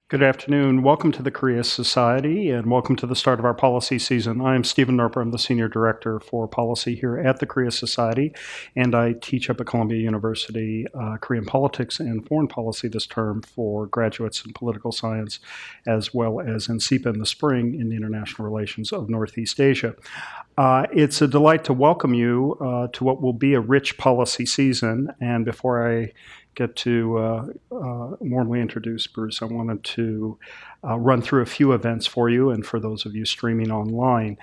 Good afternoon. Welcome to the Korea Society and welcome to the start of our policy season. I'm Stephen Noerper. I'm the Senior Director for Policy here at the Korea Society, and I teach up at Columbia University Korean politics and foreign policy this term for graduates in political science, as well as in SIPA in the spring in the international relations of Northeast Asia. It's a delight to welcome you to what will be a rich policy season, and before I get to warmly introduce Bruce, I wanted to run through a few events for you and for those of you streaming online.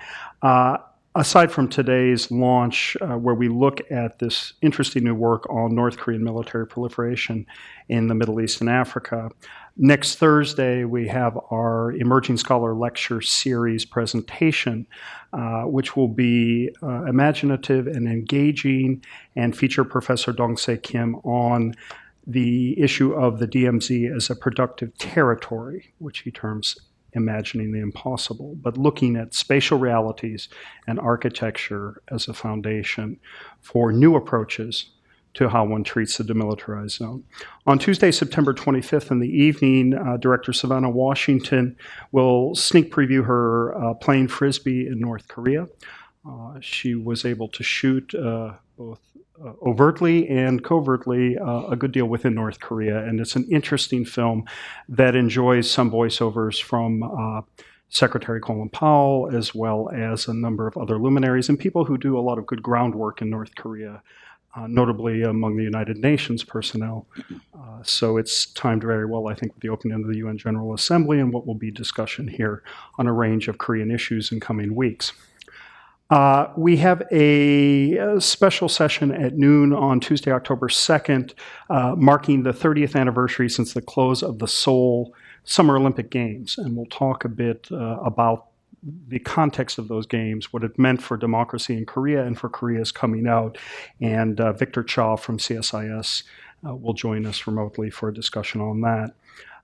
Aside from today's launch, where we look at this interesting new work on North Korean military proliferation in the Middle East and Africa, next Thursday we have our Emerging Scholar Lecture Series presentation, which will be imaginative and engaging and feature Professor Dong-Se Kim on the issue of the DMZ as a productive territory, which he terms imagining the impossible, but looking at spatial realities and architecture as a foundation for new approaches to how one treats the demilitarized zone. On Tuesday, September 25th in the evening, Director Savannah Washington will sneak preview her playing Frisbee in North Korea. She was able to shoot both overtly and covertly a good deal within North Korea, and it's an interesting film that enjoys some voiceovers from Secretary Colin Powell, as well as a number of other luminaries and people who do a lot of good groundwork in North Korea, notably among the United Nations personnel. So it's timed very well, I think, with the opening of the UN General Assembly and what will be discussion here on a range of Korean issues in coming weeks. We have a special session at noon on Tuesday, October 2nd, marking the 30th anniversary since the close of the Seoul Summer Olympic Games. And we'll talk a bit about the context of those games, what it meant for democracy in Korea and for Korea's coming out. And Victor Cha from CSIS will join us remotely for a discussion on that.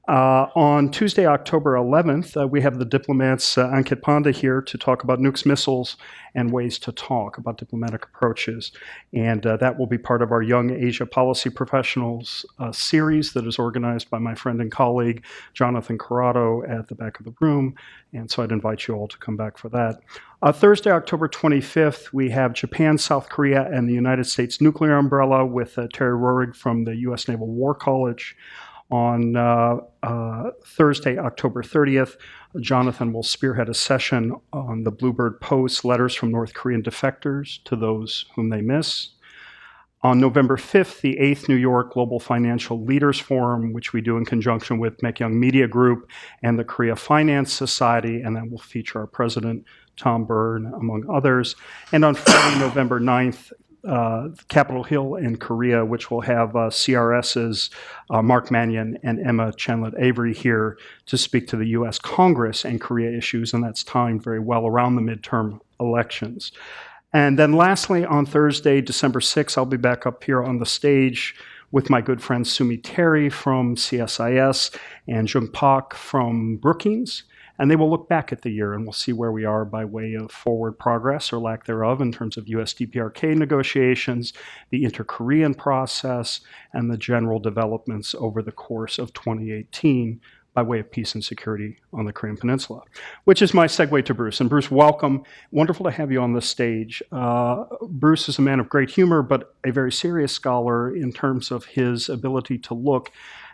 On Tuesday, October 11th, we have the diplomats Ankit Panda here to talk about nukes, missiles, and ways to talk about diplomatic approaches. And that will be part of our Young Asia Policy Professionals series that is organized by my friend and colleague, Jonathan Corrado, at the back of the room. And so I'd invite you all to come back for that. Thursday, October 25th, we have Japan, South Korea, and the United States nuclear umbrella with Terry Roerig from the U.S. Naval War College. On Thursday, October 30th, Jonathan will spearhead a session on the Bluebird Post, letters from North Korean defectors to those whom they miss. On November 5th, the 8th New York Global Financial Leaders Forum, which we do in conjunction with Mekyung Media Group and the Korea Finance Society, and that will feature our president, Tom Byrne, among others. And on Friday, November 9th, Capitol Hill in Korea, which will have CRS's Mark Mannion and Emma Chandler-Avery here to speak to the U.S. Congress and Korea issues, and that's timed very well around the midterm elections. And then lastly, on Thursday, December 6th, I'll be back up here on the stage with my good friend Sumi Terry from CSIS and Jung Pak from Brookings. And they will look back at the year and we'll see where we are by way of forward progress or lack thereof in terms of U.S. DPRK negotiations, the inter-Korean process, and the general developments over the course of 2018 by way of peace and security on the Korean Peninsula, which is my segue to Bruce. And Bruce, welcome. Wonderful to have you on the stage. Bruce is a man of great humor, but a very serious scholar in terms of his ability to look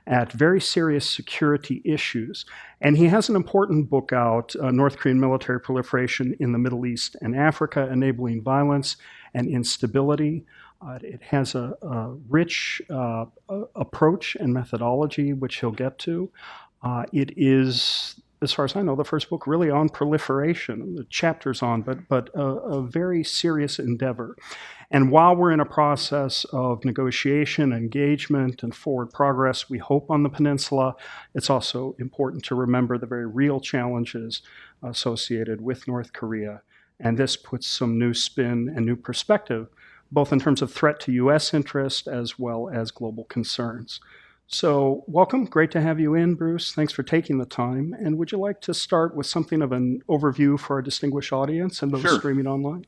at very serious security issues. And he has an important book out, North Korean Military Proliferation in the Middle East and Africa, Enabling Violence and Instability. It has a rich approach and methodology, which he'll get to. It is, as far as I know, the first book really on proliferation, the chapters on, but a very serious endeavor. And while we're in a process of negotiation, engagement, and forward progress, we hope on the peninsula, it's also important to remember the very real challenges associated with North Korea. And this puts some new spin and new perspective, both in terms of threat to U.S. interest as well as global concerns. So welcome. Great to have you in, Bruce. Thanks for taking the time. And would you like to start with something of an overview for our distinguished audience and those streaming online?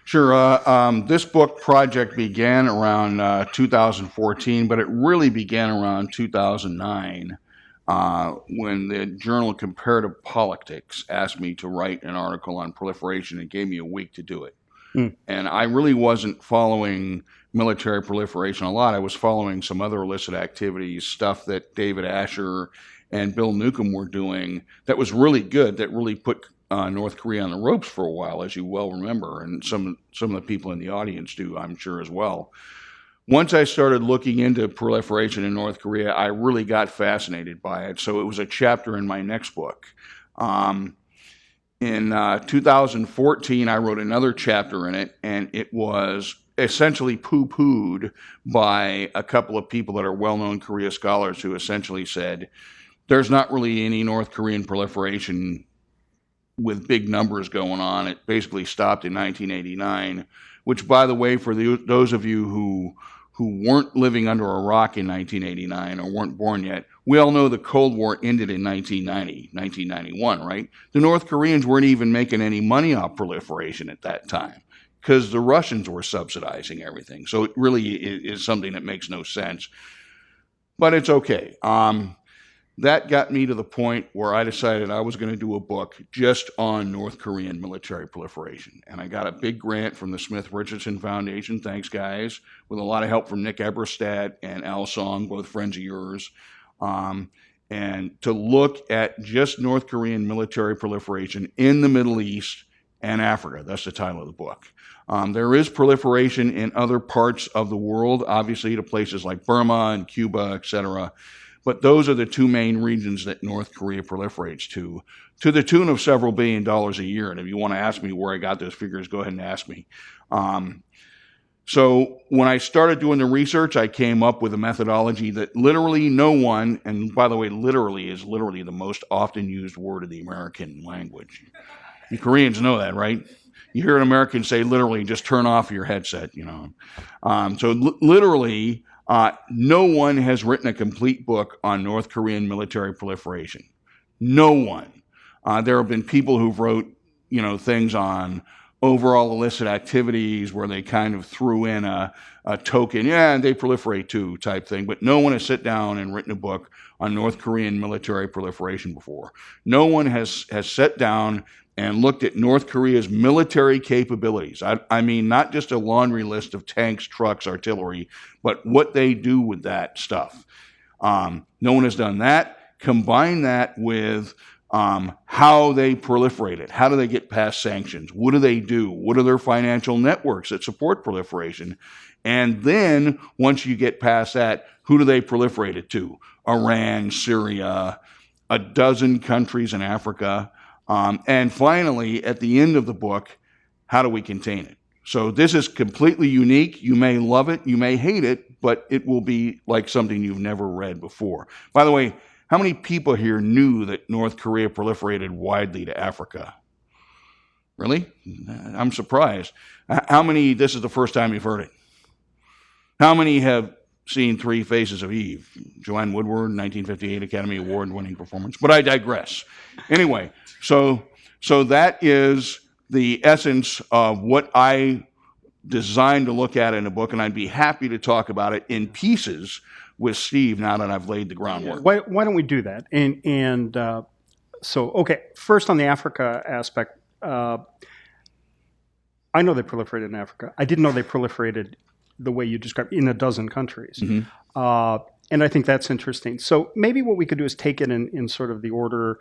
Sure. This book project began around 2014, but it really began around 2009 when the journal Comparative Politics asked me to write an article on proliferation. It gave me a week to do it. And I really wasn't following military proliferation a lot. I was following some other illicit activities, stuff that David Asher and Bill Newcomb were doing that was really good, that really put North Korea on the ropes for a while, as you well remember, and some of the people in the audience do, I'm sure, as well. Once I started looking into proliferation in North Korea, I really got fascinated by it. So it was a chapter in my next book. In 2014, I wrote another chapter in it, and it was essentially poo-pooed by a couple of people that are well-known Korea scholars who essentially said, there's not really any North Korean proliferation with big numbers going on. It basically stopped in 1989, which, by the way, for those of you who weren't living under a rock in 1989 or weren't born yet, we all know the Cold War ended in 1990, 1991, right? The North Koreans weren't even making any money off proliferation at that time because the Russians were subsidizing everything. So it really is something that makes no sense. But it's okay. That got me to the point where I decided I was going to do a book just on North Korean military proliferation. And I got a big grant from the Smith Richardson Foundation, thanks guys, with a lot of help from Nick Eberstadt and Al Song, both friends of yours, and to look at just North Korean military proliferation in the Middle East and Africa. That's the title of the book. There is proliferation in other parts of the world, obviously to places like Burma and Cuba, etc. But those are the two main regions that North Korea proliferates to the tune of several $1 billion a year. And if you want to ask me where I got those figures, go ahead and ask me. So when I started doing the research, I came up with a methodology that literally no one, and by the way, literally is literally the most often used word in the American language. You Koreans know that, right? You hear an American say literally, just turn off your headset, you know. Literally, no one has written a complete book on North Korean military proliferation. No one. There have been people who've wrote, things on overall illicit activities where they kind of threw in a token, and they proliferate too type thing. But no one has sat down and written a book on North Korean military proliferation before. No one has sat down and looked at North Korea's military capabilities. I mean, not just a laundry list of tanks, trucks, artillery, but what they do with that stuff. No one has done that. Combine that with how they proliferate it. How do they get past sanctions? What do they do? What are their financial networks that support proliferation? And then once you get past that, who do they proliferate it to? Iran, Syria, a dozen countries in Africa. And finally, at the end of the book, how do we contain it? So this is completely unique. You may love it, you may hate it, but it will be like something you've never read before. By the way, how many people here knew that North Korea proliferated widely to Africa? Really? I'm surprised. How many, this is the first time you've heard it? How many have seen Three Faces of Eve? Joanne Woodward, 1958 Academy Award-winning performance. But I digress. Anyway, so that is the essence of what I designed to look at in a book, and I'd be happy to talk about it in pieces with Steve now that I've laid the groundwork. Why don't we do that? Okay, first on the Africa aspect, I know they proliferated in Africa. I didn't know they proliferated the way you described in a dozen countries. Mm-hmm. And I think that's interesting. So maybe what we could do is take it in sort of the order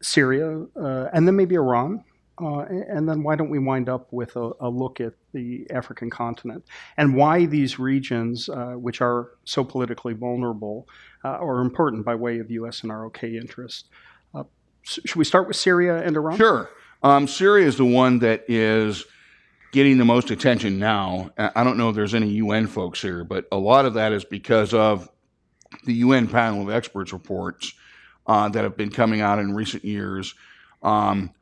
Syria, and then maybe Iran. And then why don't we wind up with a look at the African continent and why these regions, which are so politically vulnerable, are important by way of U.S. and ROK interest. Should we start with Syria and Iran? Sure. Syria is the one that is getting the most attention now. I don't know if there's any UN folks here, but a lot of that is because of the UN panel of experts reports that have been coming out in recent years,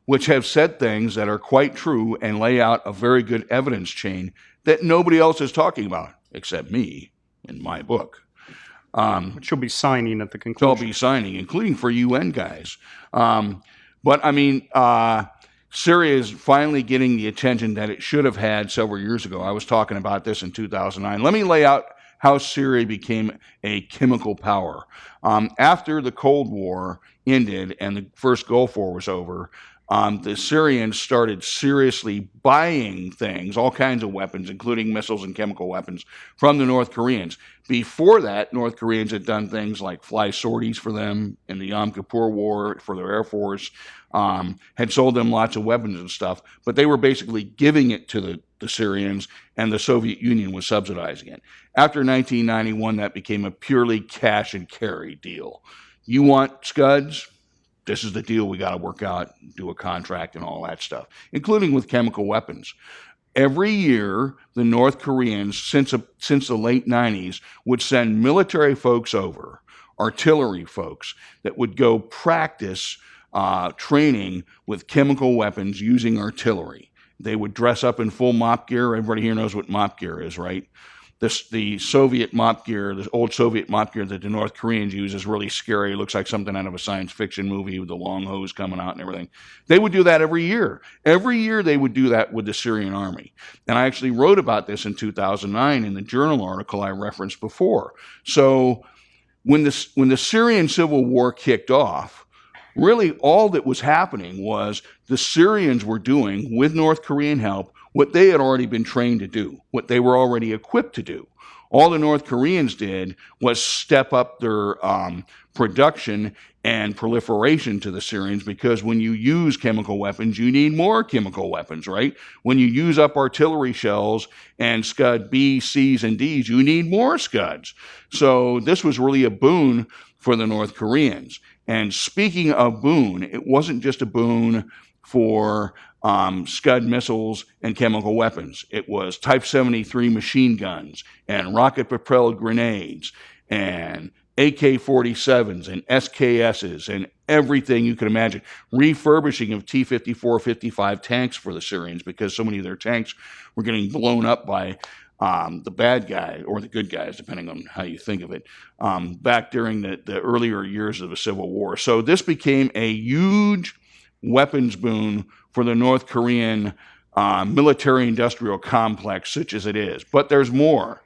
which have said things that are quite true and lay out a very good evidence chain that nobody else is talking about, except me in my book. Which you'll be signing at the conclusion. I'll be signing, including for UN guys. But I mean, Syria is finally getting the attention that it should have had several years ago. I was talking about this in 2009. Let me lay out how Syria became a chemical power. After the Cold War ended and the first Gulf War was over, the Syrians started seriously buying things, all kinds of weapons, including missiles and chemical weapons, from the North Koreans. Before that, North Koreans had done things like fly sorties for them in the Yom Kippur War for their Air Force, had sold them lots of weapons and stuff, but they were basically giving it to the Syrians, and the Soviet Union was subsidizing it. After 1991, that became a purely cash and carry deal. You want Scuds? This is the deal we got to work out, do a contract and all that stuff, including with chemical weapons. Every year, the North Koreans, since the late 90s, would send military folks over, artillery folks, that would go practice training with chemical weapons using artillery. They would dress up in full mop gear. Everybody here knows what mop gear is, right? The Soviet mop gear, the old Soviet mop gear that the North Koreans use is really scary. It looks like something out of a science fiction movie with the long hose coming out and everything. They would do that every year. Every year they would do that with the Syrian army. And I actually wrote about this in 2009 in the journal article I referenced before. So when the Syrian civil war kicked off, really all that was happening was the Syrians were doing, with North Korean help, what they had already been trained to do, what they were already equipped to do. All the North Koreans did was step up their production and proliferation to the Syrians, because when you use chemical weapons, you need more chemical weapons, right? When you use up artillery shells and Scud B, Cs, and Ds, you need more Scuds. So this was really a boon for the North Koreans. And speaking of boon, it wasn't just a boon for Scud missiles and chemical weapons. It was Type 73 machine guns and rocket-propelled grenades and AK-47s and SKSs and everything you could imagine. Refurbishing of T-54, 55 tanks for the Syrians, because so many of their tanks were getting blown up by the bad guy or the good guys, depending on how you think of it, back during the earlier years of the Civil War. So this became a huge weapons boon for the North Korean military-industrial complex, such as it is. But there's more,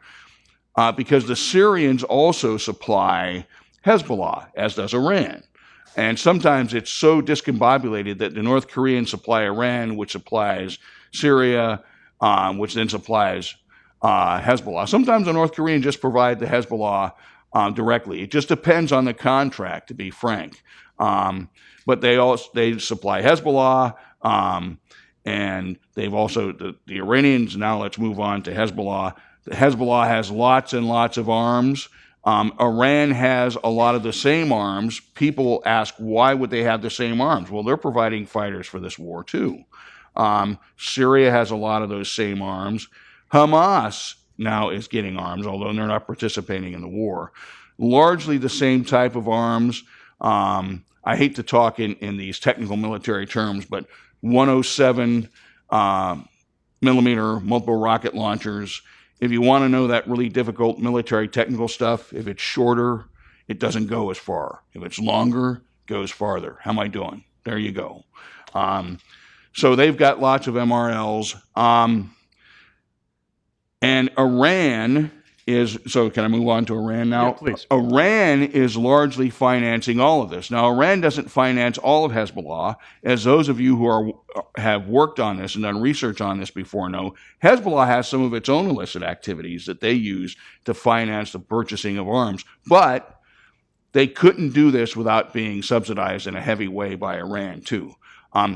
because the Syrians also supply Hezbollah, as does Iran. And sometimes it's so discombobulated that the North Koreans supply Iran, which supplies Syria, which then supplies Hezbollah. Sometimes the North Koreans just provide the Hezbollah directly. It just depends on the contract, to be frank. But they supply Hezbollah, and they've also, the Iranians, now let's move on to Hezbollah. Hezbollah has lots and lots of arms. Iran has a lot of the same arms. People ask, why would they have the same arms? Well, they're providing fighters for this war too. Syria has a lot of those same arms. Hamas now is getting arms, although they're not participating in the war. Largely the same type of arms. I hate to talk in these technical military terms, but 107 millimeter multiple rocket launchers. If you want to know that really difficult military technical stuff, if it's shorter, it doesn't go as far. If it's longer, it goes farther. How am I doing? There you go. So they've got lots of MRLs. And Iran is, so can I move on to Iran now? Yeah, please. Iran is largely financing all of this. Now, Iran doesn't finance all of Hezbollah. As those of you who have worked on this and done research on this before know, Hezbollah has some of its own illicit activities that they use to finance the purchasing of arms. But they couldn't do this without being subsidized in a heavy way by Iran, too.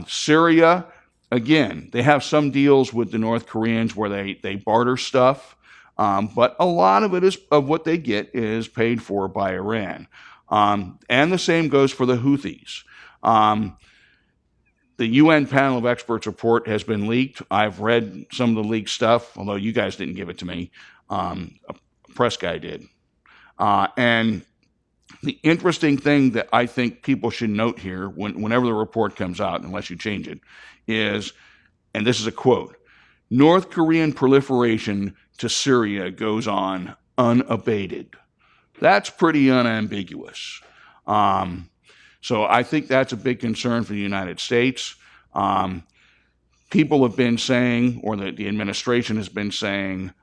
Syria, again, they have some deals with the North Koreans where they barter stuff. But a lot of it of what they get is paid for by Iran. And the same goes for the Houthis. The UN panel of experts report has been leaked. I've read some of the leaked stuff, although you guys didn't give it to me. A press guy did. And the interesting thing that I think people should note here, whenever the report comes out, unless you change it, is, and this is a quote, North Korean proliferation to Syria goes on unabated. That's pretty unambiguous. So I think that's a big concern for the United States. People have been saying, or the administration has been saying,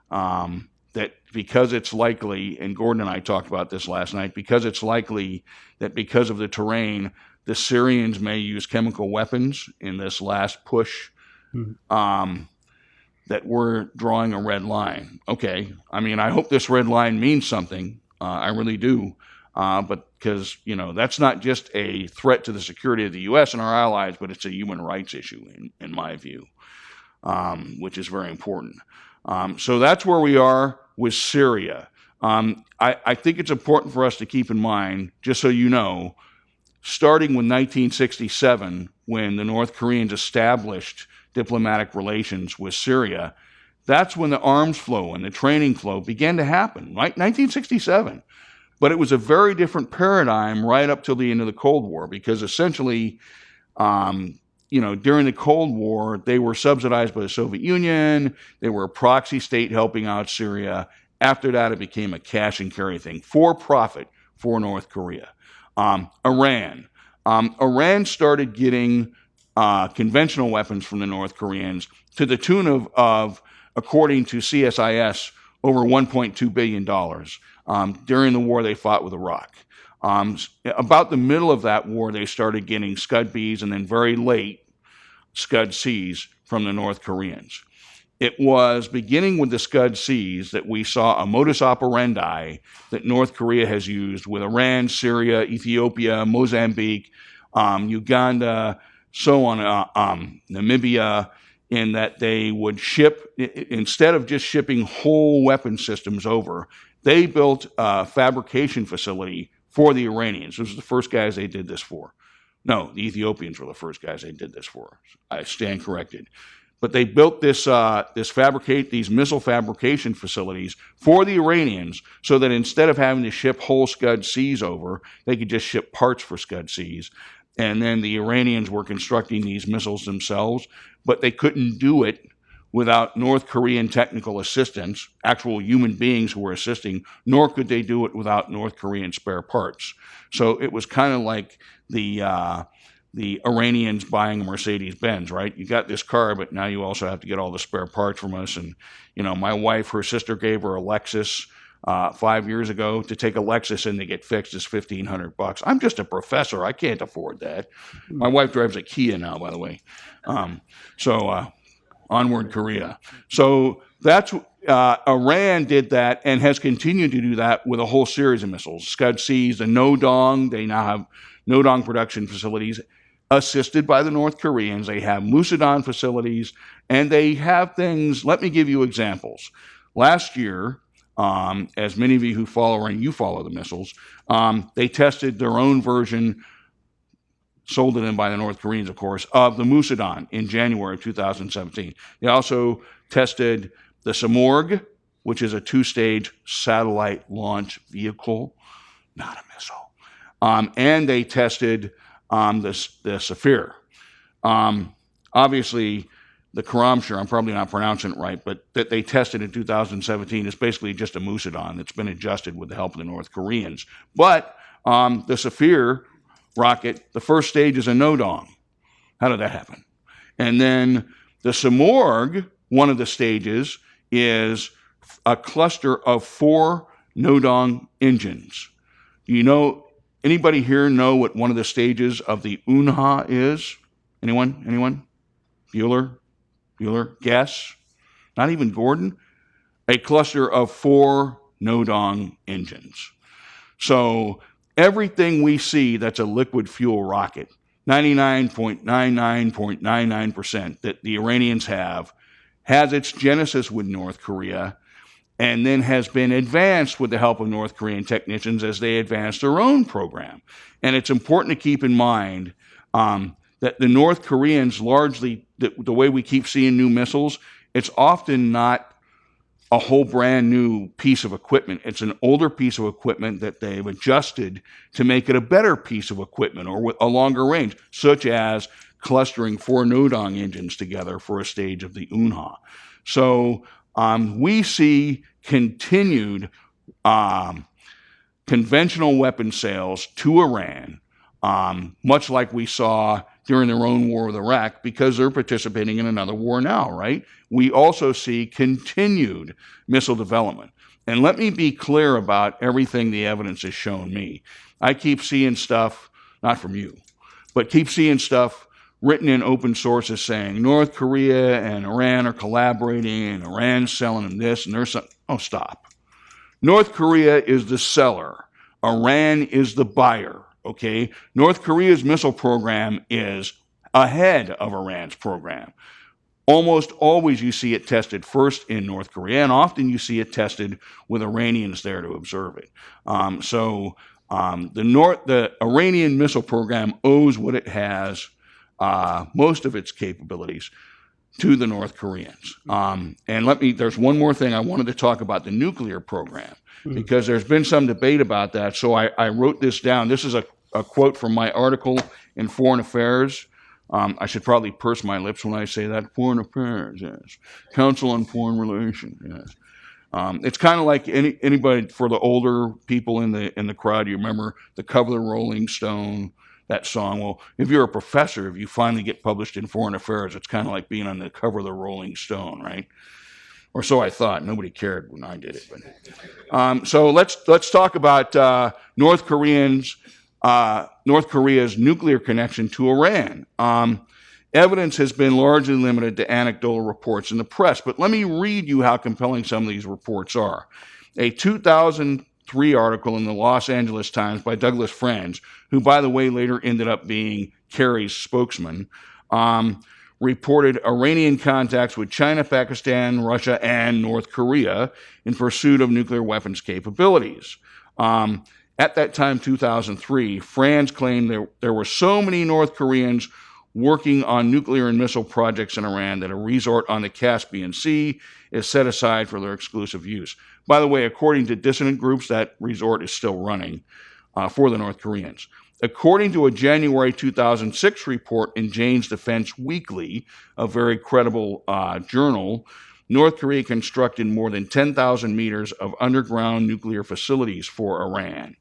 that because it's likely, and Gordon and I talked about this last night, because it's likely that because of the terrain, the Syrians may use chemical weapons in this last push, that we're drawing a red line. Okay, I mean, I hope this red line means something. I really do. But because, that's not just a threat to the security of the U.S. and our allies, but it's a human rights issue, in my view, which is very important. So that's where we are with Syria. I think it's important for us to keep in mind, just so you know, starting with 1967, when the North Koreans established diplomatic relations with Syria, that's when the arms flow and the training flow began to happen, right? 1967. But it was a very different paradigm right up till the end of the Cold War, because essentially, during the Cold War, they were subsidized by the Soviet Union. They were a proxy state helping out Syria. After that, it became a cash and carry thing, for profit for North Korea. Iran. Iran started getting conventional weapons from the North Koreans to the tune of according to CSIS, over $1.2 billion during the war they fought with Iraq. About the middle of that war, they started getting Scud Bs and then very late Scud Cs from the North Koreans. It was beginning with the Scud Cs that we saw a modus operandi that North Korea has used with Iran, Syria, Ethiopia, Mozambique, Uganda, so on, Namibia, in that they would ship, instead of just shipping whole weapon systems over, they built a fabrication facility for the Iranians. Those were the first guys they did this for. No, the Ethiopians were the first guys they did this for. I stand corrected. But they built these missile fabrication facilities for the Iranians, so that instead of having to ship whole Scud Cs over, they could just ship parts for Scud Cs. And then the Iranians were constructing these missiles themselves, but they couldn't do it without North Korean technical assistance, actual human beings who were assisting, nor could they do it without North Korean spare parts. So it was kind of like the Iranians buying a Mercedes-Benz, right? You got this car, but now you also have to get all the spare parts from us. And, my wife, her sister gave her a Lexus 5 years ago. To take a Lexus in to get fixed is $1,500. I'm just a professor. I can't afford that. My wife drives a Kia now, by the way. Onward Korea. So that's Iran did that and has continued to do that with a whole series of missiles. Scud Cs, the Nodong, they now have Nodong production facilities assisted by the North Koreans. They have Musadon facilities, and they have things. Let me give you examples. Last year, as many of you who follow the missiles, they tested their own version, sold to them by the North Koreans, of course, of the Musadon in January of 2017. They also tested the Samorg, which is a two-stage satellite launch vehicle, not a missile. And they tested the Saphir. Obviously, the Karamshir, I'm probably not pronouncing it right, but that they tested in 2017 is basically just a Musadon that's been adjusted with the help of the North Koreans. But the Saphir rocket, the first stage is a Nodong. How did that happen? And then the Samorg, one of the stages, is a cluster of 4 Nodong engines. Anybody here know what one of the stages of the Unha is? Anyone? Bueller? Guess? Not even Gordon? A cluster of 4 Nodong engines. So everything we see that's a liquid fuel rocket, 99.99.99% that the Iranians have, has its genesis with North Korea, and then has been advanced with the help of North Korean technicians as they advance their own program. And it's important to keep in mind that the North Koreans largely, the way we keep seeing new missiles, it's often not a whole brand new piece of equipment. It's an older piece of equipment that they've adjusted to make it a better piece of equipment or with a longer range, such as clustering 4 Nodong engines together for a stage of the Unha. So we see continued conventional weapon sales to Iran, much like we saw during their own war with Iraq, because they're participating in another war now, right? We also see continued missile development. And let me be clear about everything the evidence has shown me. I keep seeing stuff, not from you, but keep seeing stuff written in open sources saying North Korea and Iran are collaborating and Iran's selling them this and there's something. Oh, stop. North Korea is the seller. Iran is the buyer, okay? North Korea's missile program is ahead of Iran's program. Almost always you see it tested first in North Korea, and often you see it tested with Iranians there to observe it. The Iranian missile program owes what it has, most of its capabilities, to the North Koreans. There's one more thing I wanted to talk about, the nuclear program, because there's been some debate about that. So I wrote this down. This is a quote from my article in Foreign Affairs. I should probably purse my lips when I say that. Foreign Affairs, yes. Council on Foreign Relations, yes. It's kind of like anybody, for the older people in the crowd, you remember the cover of the Rolling Stone, that song. Well, if you're a professor, if you finally get published in Foreign Affairs, it's kind of like being on the cover of the Rolling Stone, right? Or so I thought. Nobody cared when I did it. But so let's talk about North Korea's nuclear connection to Iran. Evidence has been largely limited to anecdotal reports in the press, but let me read you how compelling some of these reports are. A 2003 article in the Los Angeles Times by Douglas Franz, who, by the way, later ended up being Kerry's spokesman, reported Iranian contacts with China, Pakistan, Russia, and North Korea in pursuit of nuclear weapons capabilities. At that time, 2003, Franz claimed there were so many North Koreans working on nuclear and missile projects in Iran that a resort on the Caspian Sea is set aside for their exclusive use. By the way, according to dissident groups, that resort is still running for the North Koreans. According to a January 2006 report in Jane's Defense Weekly, a very credible journal, North Korea constructed more than 10,000 meters of underground nuclear facilities for Iran.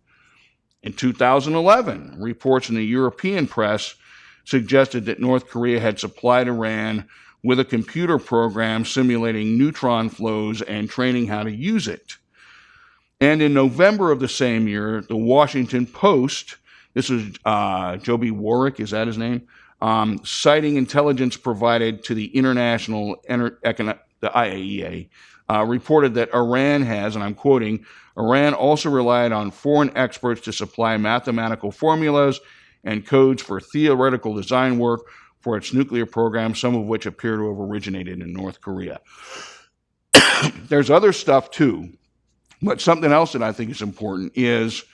In 2011, reports in the European press suggested that North Korea had supplied Iran with a computer program simulating neutron flows and training how to use it. And in November of the same year, the Washington Post, this was Joby Warwick, is that his name? Citing intelligence provided to the the IAEA, reported that Iran has, and I'm quoting, Iran also relied on foreign experts to supply mathematical formulas and codes for theoretical design work for its nuclear program, some of which appear to have originated in North Korea. There's other stuff too, but something else that I think is important is,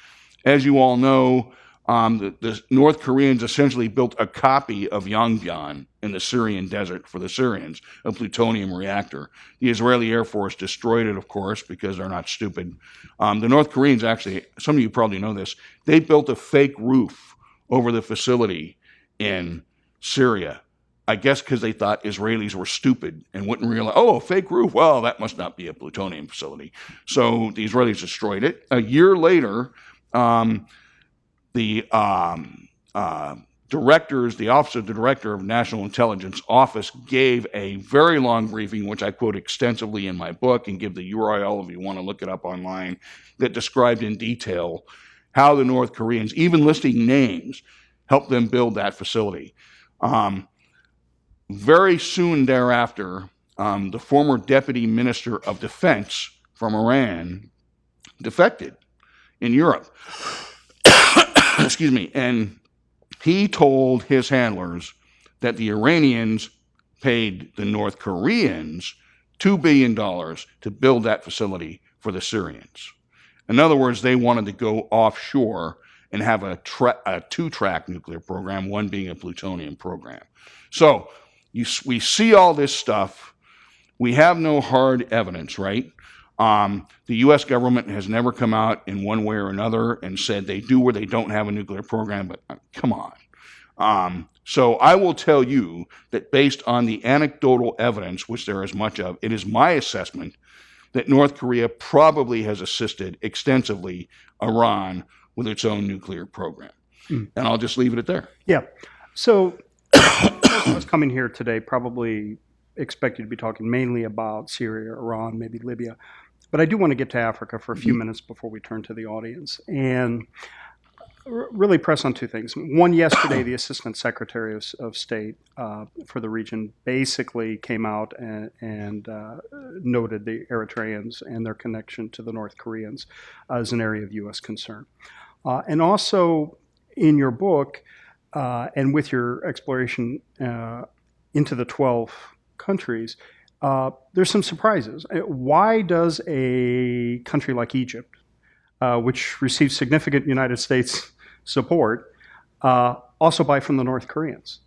as you all know, the North Koreans essentially built a copy of Yongbyon in the Syrian desert for the Syrians, a plutonium reactor. The Israeli Air Force destroyed it, of course, because they're not stupid. The North Koreans actually, some of you probably know this, they built a fake roof over the facility in Syria. I guess because they thought Israelis were stupid and wouldn't realize, oh, a fake roof, well, that must not be a plutonium facility. So the Israelis destroyed it. A year later, the Office of the Director of National Intelligence Office gave a very long briefing, which I quote extensively in my book and give the URL if you want to look it up online, that described in detail how the North Koreans, even listing names, helped them build that facility. Very soon thereafter, the former Deputy Minister of Defense from Iran defected in Europe. Excuse me. And he told his handlers that the Iranians paid the North Koreans $2 billion to build that facility for the Syrians. In other words, they wanted to go offshore and have a two-track nuclear program, one being a plutonium program. So we see all this stuff. We have no hard evidence, right? The U.S. government has never come out in one way or another and said they do or they don't have a nuclear program, but come on. So I will tell you that based on the anecdotal evidence, which there is much of, it is my assessment that North Korea probably has assisted extensively Iran with its own nuclear program. And I'll just leave it at there. Yeah. So most of us coming here today probably expect you to be talking mainly about Syria, Iran, maybe Libya. But I do want to get to Africa for a few minutes before we turn to the audience and really press on two things. One, yesterday, the Assistant Secretary of State for the region basically came out and noted the Eritreans and their connection to the North Koreans as an area of U.S. concern. And also in your book, and with your exploration into the 12 countries, there's some surprises. Why does a country like Egypt, which receives significant United States support, also buy from the North Koreans?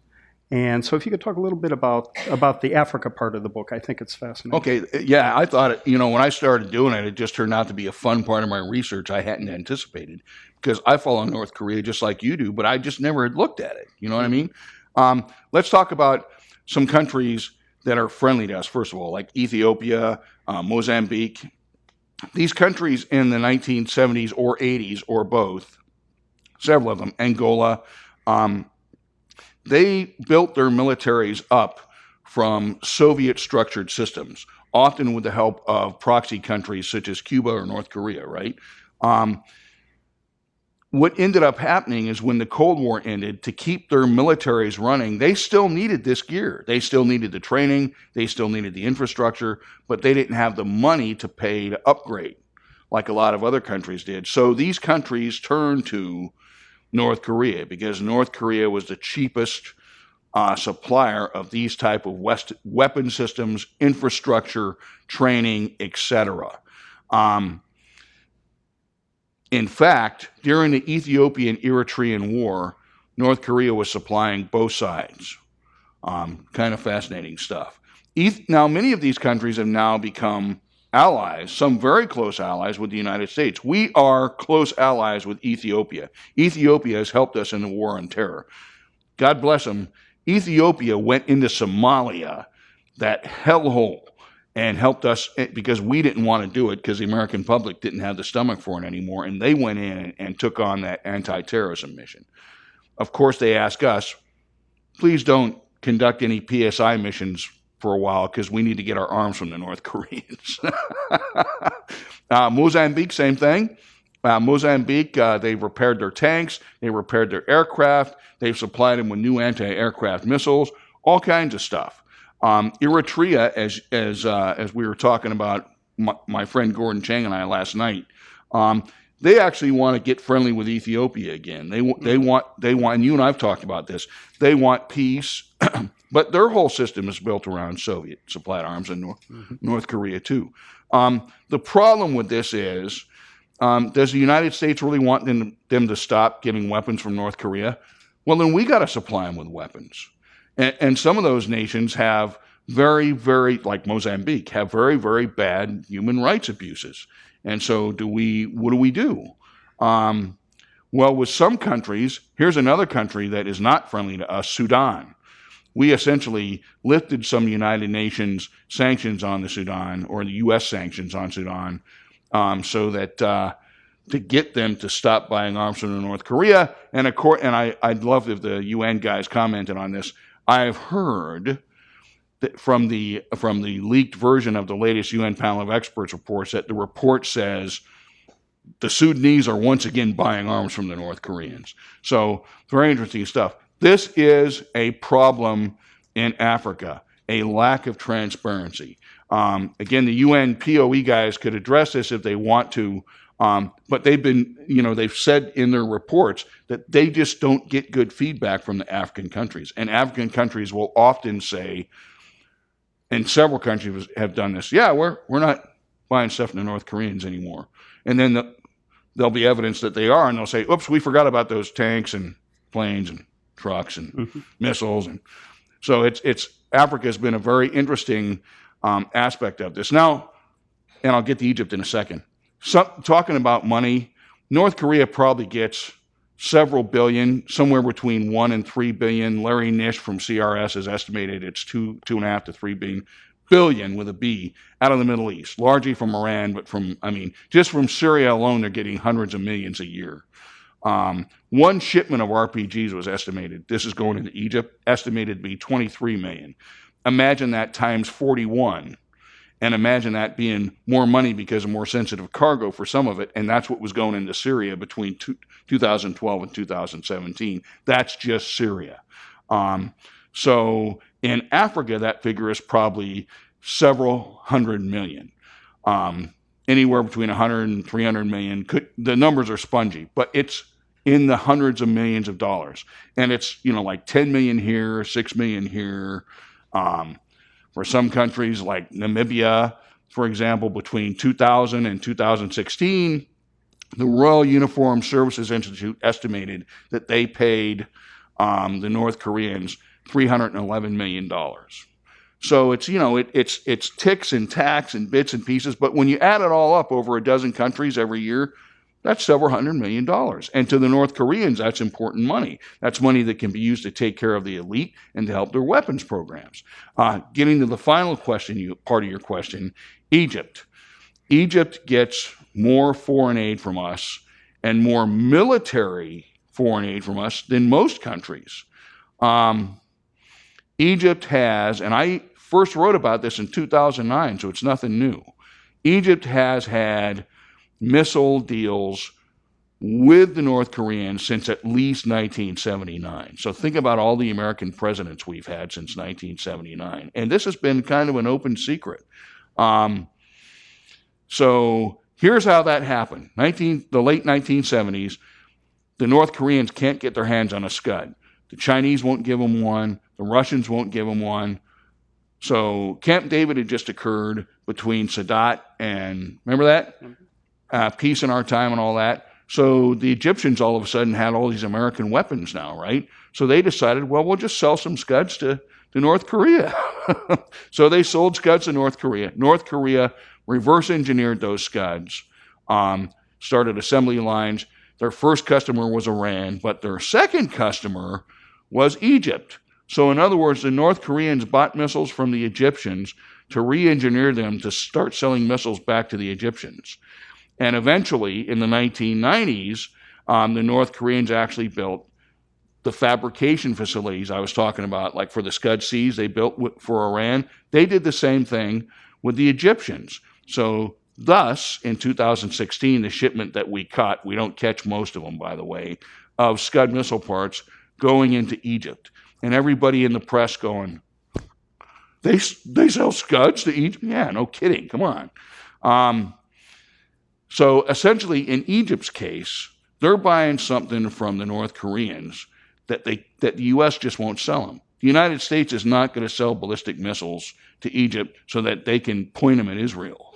And so if you could talk a little bit about the Africa part of the book, I think it's fascinating. Okay, yeah, I thought, when I started doing it, it just turned out to be a fun part of my research I hadn't anticipated, because I follow North Korea just like you do, but I just never had looked at it. You know what I mean? Let's talk about some countries that are friendly to us, first of all, like Ethiopia, Mozambique. These countries in the 1970s or 80s or both, several of them, Angola, they built their militaries up from Soviet-structured systems, often with the help of proxy countries such as Cuba or North Korea, right? What ended up happening is when the Cold War ended, to keep their militaries running, they still needed this gear. They still needed the training. They still needed the infrastructure, but they didn't have the money to pay to upgrade like a lot of other countries did. So these countries turned to North Korea because North Korea was the cheapest supplier of these type of weapon systems, infrastructure, training, etc. In fact, during the Ethiopian-Eritrean War, North Korea was supplying both sides. Kind of fascinating stuff. Now, many of these countries have now become allies, some very close allies with the United States. We are close allies with Ethiopia. Ethiopia has helped us in the war on terror. God bless them. Ethiopia went into Somalia, that hellhole, and helped us because we didn't want to do it because the American public didn't have the stomach for it anymore, and they went in and took on that anti-terrorism mission. Of course, they asked us, please don't conduct any PSI missions for a while because we need to get our arms from the North Koreans. Mozambique, same thing. Mozambique, they've repaired their tanks, they repaired their aircraft, they've supplied them with new anti-aircraft missiles, all kinds of stuff. Eritrea, as we were talking about, my friend Gordon Chang and I last night, they actually want to get friendly with Ethiopia again. They want, and you and I've talked about this. They want peace, but their whole system is built around Soviet supplied arms in North Korea too. The problem with this is, does the United States really want them to stop getting weapons from North Korea? Well, then we got to supply them with weapons. And some of those nations have very, very, like Mozambique, have very, very bad human rights abuses. And so what do we do? Well, with some countries, here's another country that is not friendly to us, Sudan. We essentially lifted some United Nations sanctions on the Sudan, or the U.S. sanctions on Sudan, so that to get them to stop buying arms from North Korea. And I'd love if the UN guys commented on this. I've heard that from the leaked version of the latest UN panel of experts reports that the report says the Sudanese are once again buying arms from the North Koreans. So very interesting stuff. This is a problem in Africa, a lack of transparency. Again, the UN POE guys could address this if they want to, but they've said in their reports that they just don't get good feedback from the African countries. And African countries will often say, and several countries have done this, yeah, we're not buying stuff from the North Koreans anymore. And then there'll be evidence that they are, and they'll say, oops, we forgot about those tanks and planes and trucks and missiles. And so Africa has been a very interesting aspect of this. Now, and I'll get to Egypt in a second. Talking about money, North Korea probably gets several billion, somewhere between 1 and 3 billion. Larry Nish from CRS has estimated it's 2.5 to 3 billion with a B out of the Middle East, largely from Iran, but just from Syria alone, they're getting hundreds of millions a year. One shipment of RPGs was estimated, this is going into Egypt, estimated to be 23 million. Imagine that times 41. and imagine that being more money because of more sensitive cargo for some of it, and that's what was going into Syria between 2012 and 2017. That's just Syria. So in Africa, that figure is probably several hundred million. Anywhere between 100 and 300 million. The numbers are spongy, but it's in the hundreds of millions of dollars. And it's, like 10 million here, 6 million here. For some countries like Namibia, for example, between 2000 and 2016, the Royal Uniformed Services Institute estimated that they paid the North Koreans $311 million. So it's, it's ticks and tacks and bits and pieces, but when you add it all up over a dozen countries every year, that's several $100 million. And to the North Koreans, that's important money. That's money that can be used to take care of the elite and to help their weapons programs. Getting to the final question, part of your question, Egypt. Egypt gets more foreign aid from us and more military foreign aid from us than most countries. Egypt has, and I first wrote about this in 2009, so it's nothing new. Egypt has had missile deals with the North Koreans since at least 1979. So think about all the American presidents we've had since 1979. And this has been kind of an open secret. So here's how that happened. The late 1970s, the North Koreans can't get their hands on a Scud. The Chinese won't give them one. The Russians won't give them one. So Camp David had just occurred between Sadat and, remember that? Peace in our time and all that. So the Egyptians all of a sudden had all these American weapons now, right? So they decided, well, we'll just sell some Scuds to North Korea. So they sold Scuds to North Korea. North Korea reverse engineered those Scuds, started assembly lines. Their first customer was Iran, but their second customer was Egypt. So in other words, the North Koreans bought missiles from the Egyptians to re-engineer them to start selling missiles back to the Egyptians. And eventually, in the 1990s, the North Koreans actually built the fabrication facilities I was talking about, like for the Scud-Cs they built for Iran. They did the same thing with the Egyptians. So thus, in 2016, the shipment that we cut, we don't catch most of them, by the way, of Scud missile parts going into Egypt. And everybody in the press going, they sell Scuds to Egypt? Yeah, no kidding. Come on. So essentially, in Egypt's case, they're buying something from the North Koreans that the U.S. just won't sell them. The United States is not going to sell ballistic missiles to Egypt so that they can point them at Israel.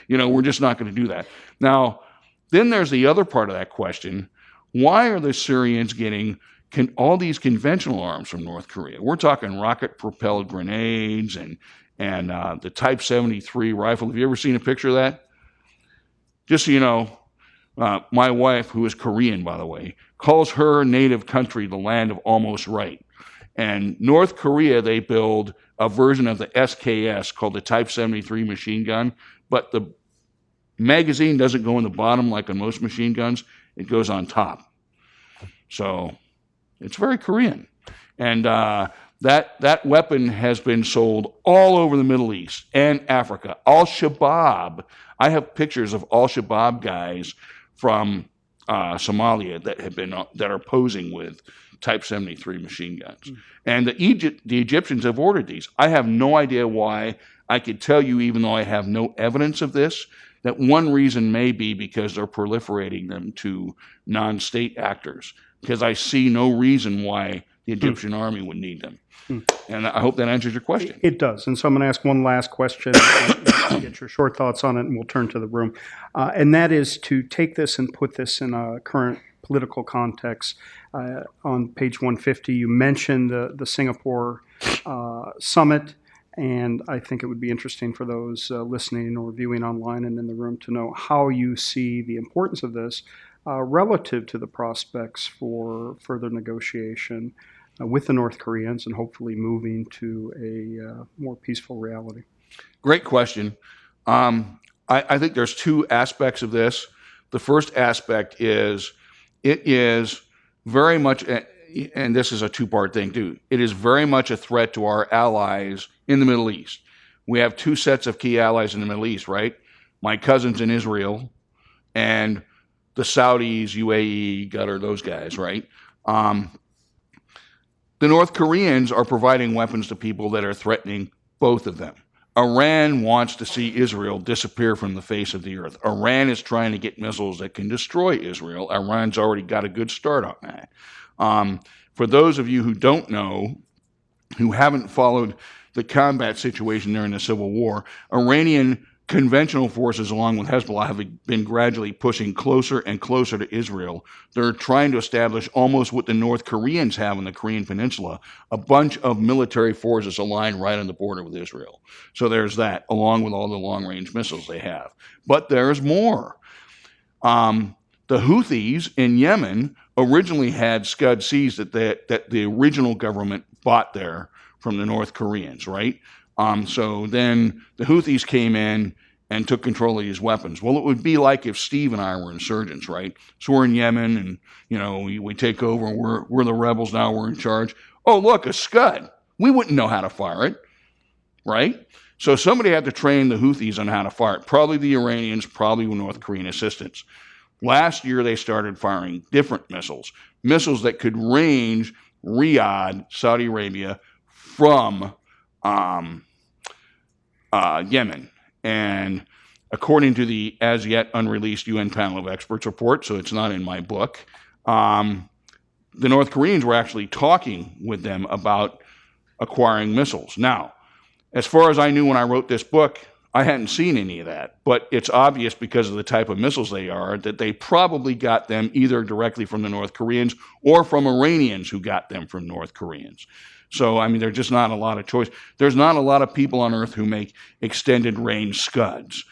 We're just not going to do that. Now, then there's the other part of that question. Why are the Syrians getting all these conventional arms from North Korea? We're talking rocket-propelled grenades and the Type 73 rifle. Have you ever seen a picture of that? Just so you know, my wife, who is Korean, by the way, calls her native country the land of almost right. And North Korea, they build a version of the SKS called the Type 73 machine gun, but the magazine doesn't go in the bottom like on most machine guns. It goes on top. So it's very Korean. And that weapon has been sold all over the Middle East and Africa. Al-Shabaab, I have pictures of Al-Shabaab guys from Somalia that are posing with Type 73 machine guns. And the Egyptians have ordered these. I have no idea why. I could tell you, even though I have no evidence of this, that one reason may be because they're proliferating them to non-state actors, because I see no reason why the Egyptian army would need them. And I hope that answers your question. It does. And so I'm going to ask one last question and get your short thoughts on it, and we'll turn to the room. And that is to take this and put this in a current political context. On page 150, you mentioned the Singapore summit, and I think it would be interesting for those listening or viewing online and in the room to know how you see the importance of this relative to the prospects for further negotiation with the North Koreans and hopefully moving to a more peaceful reality. Great question. I think there's two aspects of this. The first aspect is it is very much, and this is a two-part thing too, it is very much a threat to our allies in the Middle East. we have two sets of key allies in the Middle East, right? My cousins in Israel and the Saudis, UAE, Qatar, those guys, right? The North Koreans are providing weapons to people that are threatening both of them. Iran wants to see Israel disappear from the face of the earth. Iran is trying to get missiles that can destroy Israel. Iran's already got a good start on that. For those of you who don't know, who haven't followed the combat situation during the Civil War, Iranian conventional forces, along with Hezbollah, have been gradually pushing closer and closer to Israel. They're trying to establish almost what the North Koreans have in the Korean Peninsula, a bunch of military forces aligned right on the border with Israel. So there's that, along with all the long-range missiles they have. But there's more. The Houthis in Yemen originally had Scud Cs that the original government bought there from the North Koreans, right? So then the Houthis came in and took control of these weapons. Well, it would be like if Steve and I were insurgents, right? So we're in Yemen, and we take over, and we're the rebels now. We're in charge. Oh, look, a Scud. We wouldn't know how to fire it, right? So somebody had to train the Houthis on how to fire it. Probably the Iranians, probably with North Korean assistance. Last year, they started firing different missiles that could range Riyadh, Saudi Arabia, from Yemen. And according to the as yet unreleased UN panel of experts report, so it's not in my book, the North Koreans were actually talking with them about acquiring missiles. Now, as far as I knew when I wrote this book, I hadn't seen any of that, but it's obvious because of the type of missiles they are that they probably got them either directly from the North Koreans or from Iranians who got them from North Koreans. So, I mean, there's just not a lot of choice. There's not a lot of people on Earth who make extended range Scuds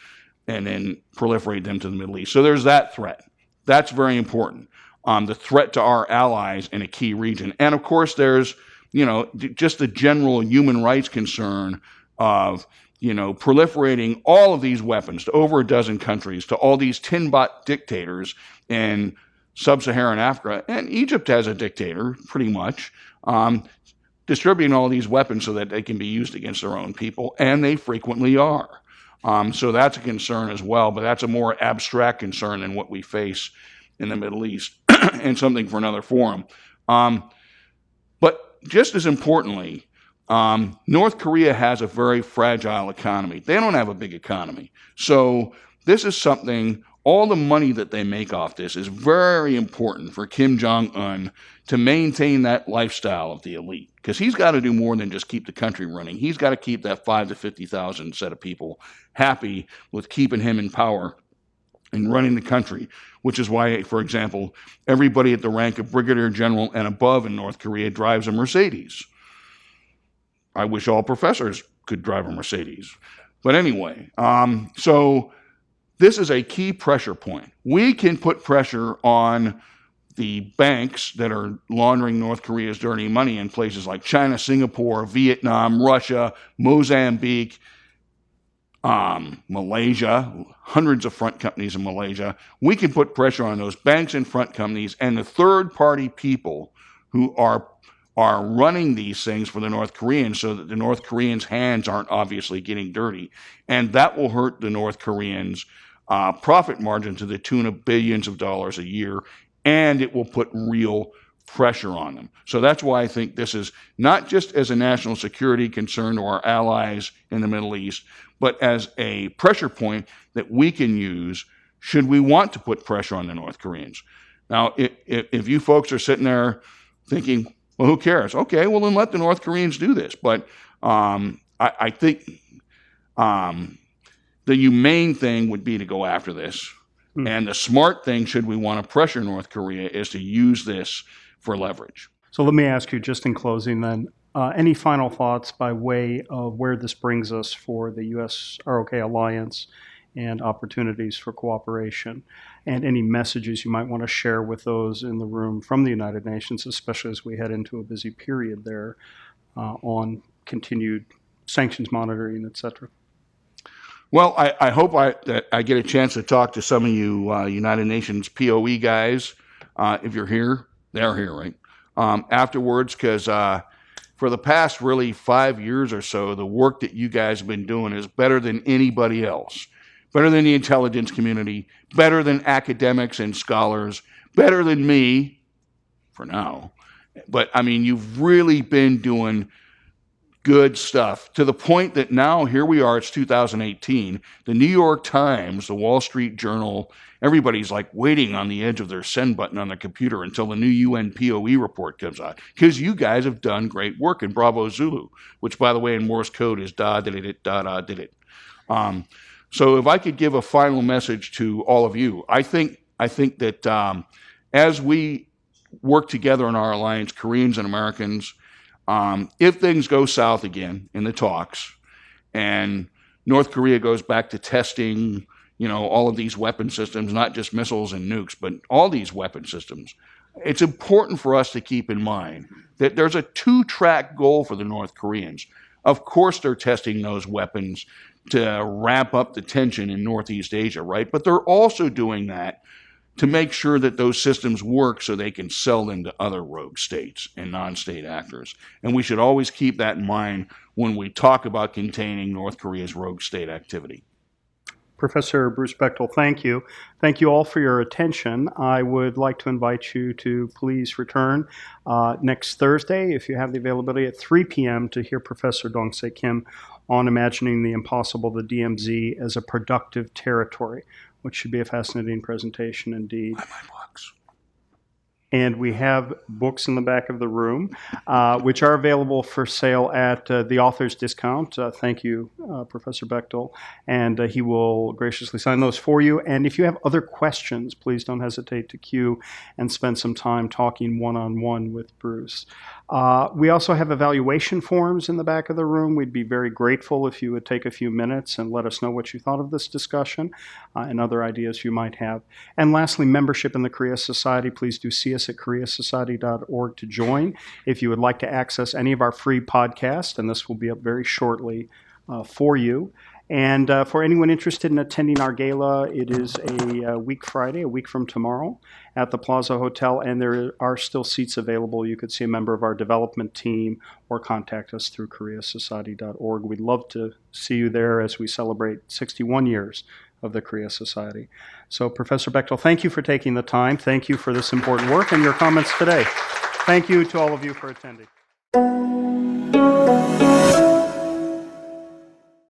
and then proliferate them to the Middle East. So there's that threat. That's very important. The threat to our allies in a key region. And of course, there's, just the general human rights concern of, proliferating all of these weapons to over a dozen countries, to all these tin-bot dictators in sub-Saharan Africa. And Egypt has a dictator, pretty much. Distributing all these weapons so that they can be used against their own people, and they frequently are. So that's a concern as well, but that's a more abstract concern than what we face in the Middle East, and something for another forum. But just as importantly, North Korea has a very fragile economy. They don't have a big economy. So this is something, all the money that they make off this is very important for Kim Jong-Un to maintain that lifestyle of the elite, because he's got to do more than just keep the country running. He's got to keep that 5,000 to 50,000 set of people happy with keeping him in power and running the country, which is why, for example, everybody at the rank of brigadier general and above in North Korea drives a Mercedes. I wish all professors could drive a Mercedes. But anyway, so this is a key pressure point. We can put pressure on the banks that are laundering North Korea's dirty money in places like China, Singapore, Vietnam, Russia, Mozambique, Malaysia, hundreds of front companies in Malaysia. We can put pressure on those banks and front companies and the third-party people who are running these things for the North Koreans, so that the North Koreans' hands aren't obviously getting dirty. And that will hurt the North Koreans' profit margin to the tune of billions of dollars a year, and it will put real pressure on them. So that's why I think this is not just as a national security concern to our allies in the Middle East, but as a pressure point that we can use should we want to put pressure on the North Koreans. Now, if you folks are sitting there thinking, well, who cares? Okay, well, then let the North Koreans do this. But I think the humane thing would be to go after this. And the smart thing, should we want to pressure North Korea, is to use this for leverage. So let me ask you, just in closing then, any final thoughts by way of where this brings us for the U.S.-ROK alliance and opportunities for cooperation, and any messages you might want to share with those in the room from the United Nations, especially as we head into a busy period there on continued sanctions monitoring, et cetera? Well, I hope that I get a chance to talk to some of you United Nations POE guys. If you're here, they're here, right? Afterwards, because for the past really 5 years or so, the work that you guys have been doing is better than anybody else, better than the intelligence community, better than academics and scholars, better than me, for now. But I mean, you've really been doing good stuff to the point that now here we are, it's 2018, the New York Times, the Wall Street Journal, everybody's like waiting on the edge of their send button on their computer until the new UN POE report comes out, because you guys have done great work in Bravo Zulu, which by the way in Morse code is da did it da da did it. So if I could give a final message to all of you, I think that as we work together in our alliance, Koreans and Americans, if things go south again in the talks and North Korea goes back to testing, all of these weapon systems, not just missiles and nukes, but all these weapon systems, it's important for us to keep in mind that there's a two-track goal for the North Koreans. Of course, they're testing those weapons to ramp up the tension in Northeast Asia, right? But they're also doing that to make sure that those systems work so they can sell them to other rogue states and non-state actors. And we should always keep that in mind when we talk about containing North Korea's rogue state activity. Professor Bruce Bechtol, thank you. Thank you all for your attention. I would like to invite you to please return next Thursday, if you have the availability, at 3 p.m. to hear Professor Dong-Se Kim on Imagining the Impossible, the DMZ as a Productive Territory, which should be a fascinating presentation indeed. Buy my books. And we have books in the back of the room, which are available for sale at the author's discount. Thank you, Professor Bechtol. And he will graciously sign those for you. And if you have other questions, please don't hesitate to queue and spend some time talking one-on-one with Bruce. We also have evaluation forms in the back of the room. We'd be very grateful if you would take a few minutes and let us know what you thought of this discussion and other ideas you might have. And lastly, membership in the Korea Society. Please do see us at koreasociety.org to join. If you would like to access any of our free podcasts, and this will be up very shortly for you. And for anyone interested in attending our gala, it is a week Friday, a week from tomorrow, at the Plaza Hotel, and there are still seats available. You could see a member of our development team or contact us through koreasociety.org. We'd love to see you there as we celebrate 61 years of the Korea Society. So, Professor Bechtol, thank you for taking the time. Thank you for this important work and your comments today. Thank you to all of you for attending.